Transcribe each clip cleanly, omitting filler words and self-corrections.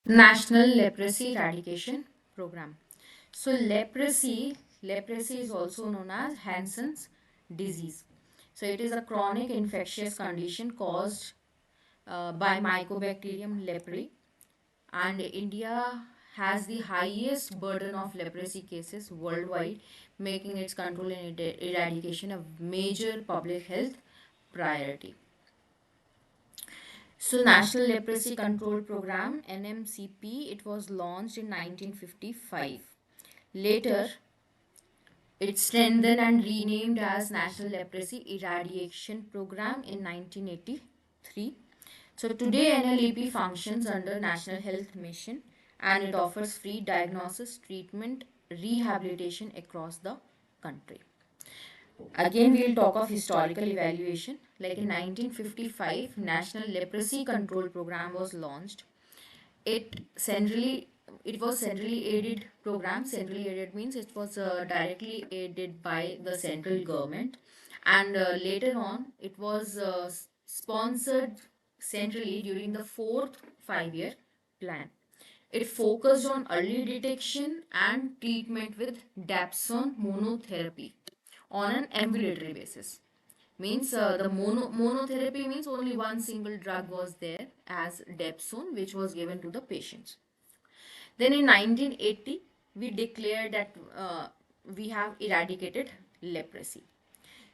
National Leprosy Eradication Program. So leprosy is also known as Hansen's disease. So it is a chronic infectious condition caused by Mycobacterium leprae, and India has the highest burden of leprosy cases worldwide, making its control and eradication a major public health priority. So National Leprosy Control Program NMCP, it was launched in 1955. Later, it strengthened and renamed as National Leprosy Eradication Program in 1983. So today NLEP functions under National Health Mission, and it offers free diagnosis, treatment, rehabilitation across the country. Again, we'll talk of historical evaluation. Like in 1955, National Leprosy Control Program was launched. It centrally it was centrally aided program. Centrally aided means it was directly aided by the central government, and later on it was sponsored centrally during the fourth 5-year plan. It focused on early detection and treatment with dapsone monotherapy on an ambulatory basis. Means the monotherapy means only one single drug was there as dapsone, which was given to the patients. Then in 1980, we declared that we have eradicated leprosy.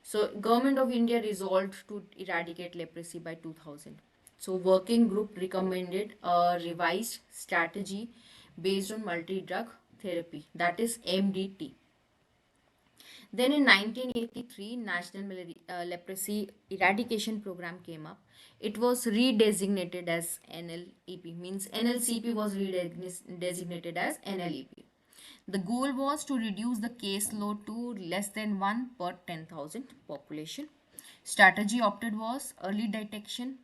So government of India resolved to eradicate leprosy by 2000. So working group recommended a revised strategy based on multi-drug therapy, that is MDT. Then in 1983, National Leprosy Eradication Program came up. It was redesignated as NLEP, means NLCP was redesignated as NLEP. The goal was to reduce the caseload to less than 1 per 10,000 population. Strategy opted was early detection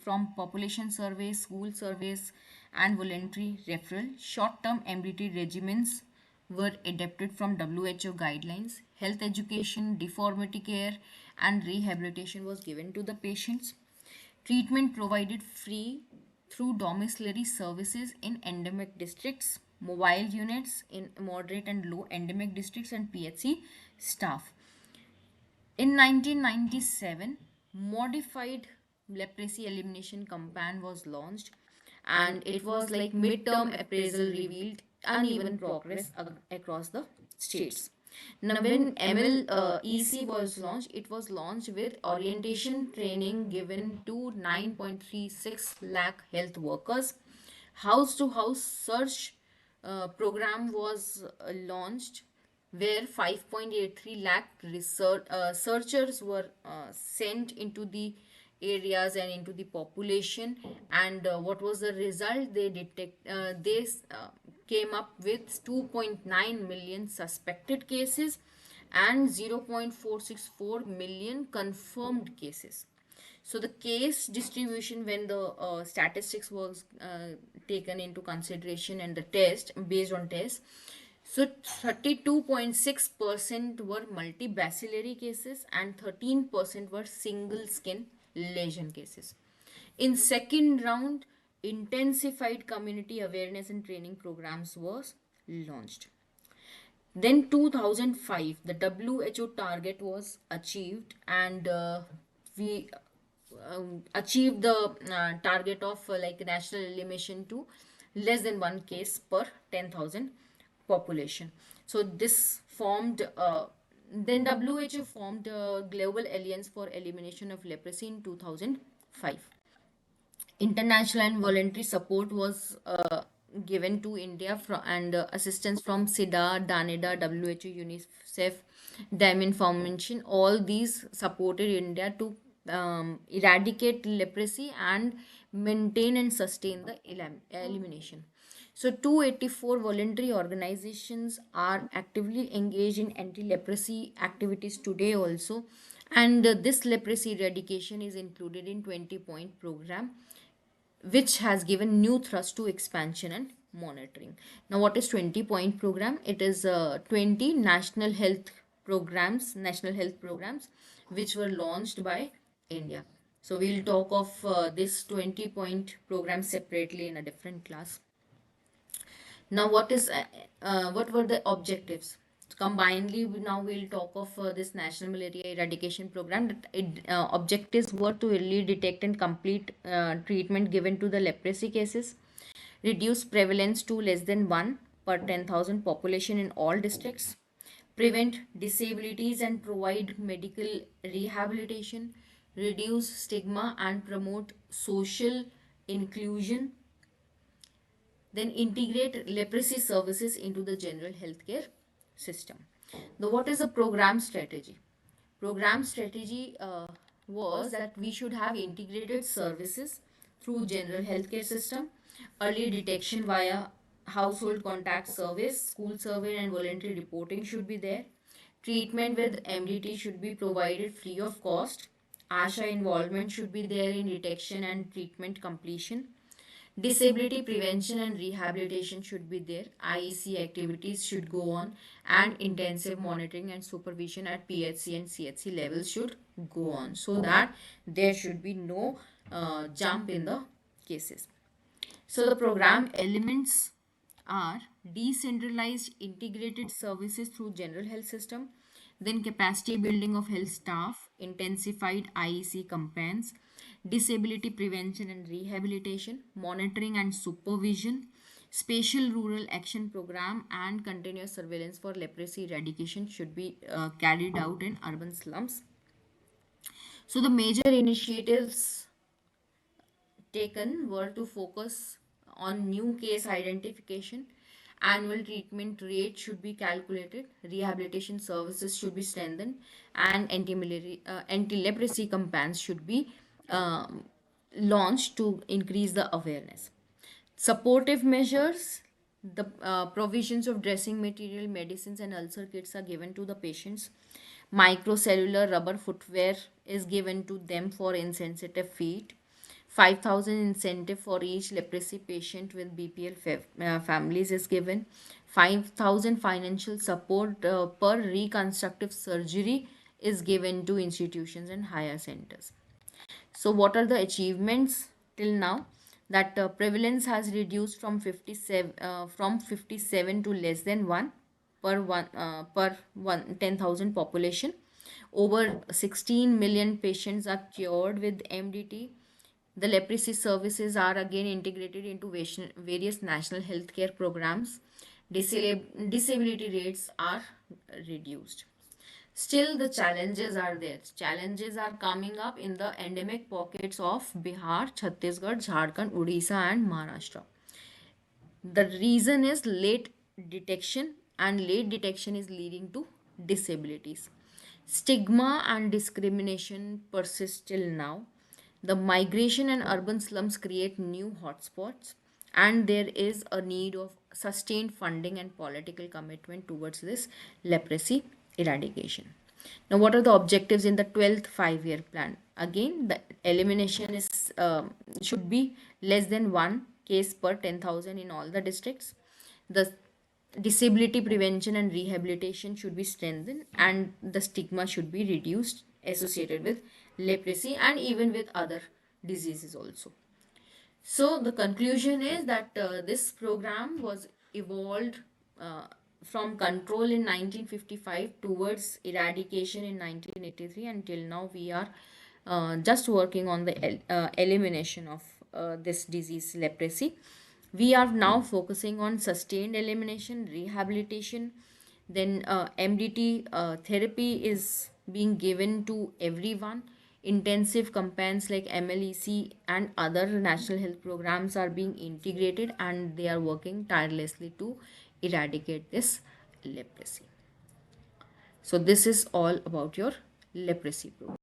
from population surveys, school surveys, and voluntary referral. Short-term MDT regimens were adapted from WHO guidelines. Health education, deformity care, and rehabilitation was given to the patients. Treatment provided free through domiciliary services in endemic districts, mobile units in moderate and low endemic districts, and PHC staff. In 1997, modified leprosy elimination campaign was launched, and it was like midterm appraisal revealed uneven progress across the states. Now, when MLEC was launched, it was launched with orientation training given to 9.36 lakh health workers. House to house search program was launched, where 5.83 lakh searchers were sent into the areas and into the population. And what was the result? They came up with 2.9 million suspected cases and 0.464 million confirmed cases. So the case distribution, when the statistics was taken into consideration and the test based on test, so 32.6% were multibacillary cases and 13% were single skin lesion cases. In second round, intensified community awareness and training programs was launched. Then 2005, the WHO target was achieved, and we achieved the target of like national elimination to less than one case per 10,000 population. So this formed, then WHO formed a Global Alliance for Elimination of Leprosy in 2005. International and voluntary support was given to India and assistance from SIDA, DANIDA, WHO, UNICEF, Diamond Foundation. All these supported India to eradicate leprosy and maintain and sustain the elimination. So 284 voluntary organizations are actively engaged in anti-leprosy activities today also, and this leprosy eradication is included in 20-point program, which has given new thrust to expansion and monitoring. Now, what is 20-point program? It is 20 national health programs, which were launched by India. So we'll talk of this 20-point program separately in a different class. Now, what were the objectives? Combinedly, now we'll talk of this National Malaria Eradication Program. Objectives were to early detect and complete treatment given to the leprosy cases, reduce prevalence to less than 1 per 10,000 population in all districts, prevent disabilities and provide medical rehabilitation, reduce stigma and promote social inclusion, then integrate leprosy services into the general healthcare system. Now, what is a program strategy? Program strategy was that we should have integrated services through general healthcare system, early detection via household contact service, school survey and voluntary reporting should be there. Treatment with MDT should be provided free of cost. ASHA involvement should be there in detection and treatment completion. Disability prevention and rehabilitation should be there. IEC activities should go on, and intensive monitoring and supervision at PHC and CHC levels should go on, so that there should be no jump in the cases. So the program elements are decentralized integrated services through general health system, then capacity building of health staff, intensified IEC campaigns, disability prevention and rehabilitation, monitoring and supervision, spatial rural action program, and continuous surveillance for leprosy eradication should be carried out in urban slums. So the major initiatives taken were to focus on new case identification, annual treatment rate should be calculated, rehabilitation services should be strengthened, and anti-leprosy campaigns should be launched to increase the awareness. Supportive measures, the provisions of dressing material, medicines, and ulcer kits are given to the patients. Microcellular rubber footwear is given to them for insensitive feet. 5,000 incentive for each leprosy patient with BPL families is given. 5,000 financial support per reconstructive surgery is given to institutions and higher centers. So, what are the achievements till now? That prevalence has reduced from 57 to less than 1 per 10,000 population. Over 16 million patients are cured with MDT. The leprosy services are again integrated into various national healthcare programs. Disability rates are reduced. Still, the challenges are there. Challenges are coming up in the endemic pockets of Bihar, Chhattisgarh, Jharkhand, Odisha, and Maharashtra. The reason is late detection, and late detection is leading to disabilities. Stigma and discrimination persist till now. The migration and urban slums create new hotspots, and there is a need of sustained funding and political commitment towards this leprosy eradication. Now, what are the objectives in the 12th 5 year plan? Again, the elimination is should be less than one case per 10,000 in all the districts. The disability prevention and rehabilitation should be strengthened, and the stigma should be reduced associated with leprosy and even with other diseases also. So the conclusion is that this program was evolved uh, from control in 1955 towards eradication in 1983. Until now, we are just working on the elimination of this disease, leprosy. We are now focusing on sustained elimination, rehabilitation. Then MDT therapy is being given to everyone. Intensive campaigns like MLEC and other national health programs are being integrated, and they are working tirelessly to eradicate this leprosy. So this is all about your leprosy program.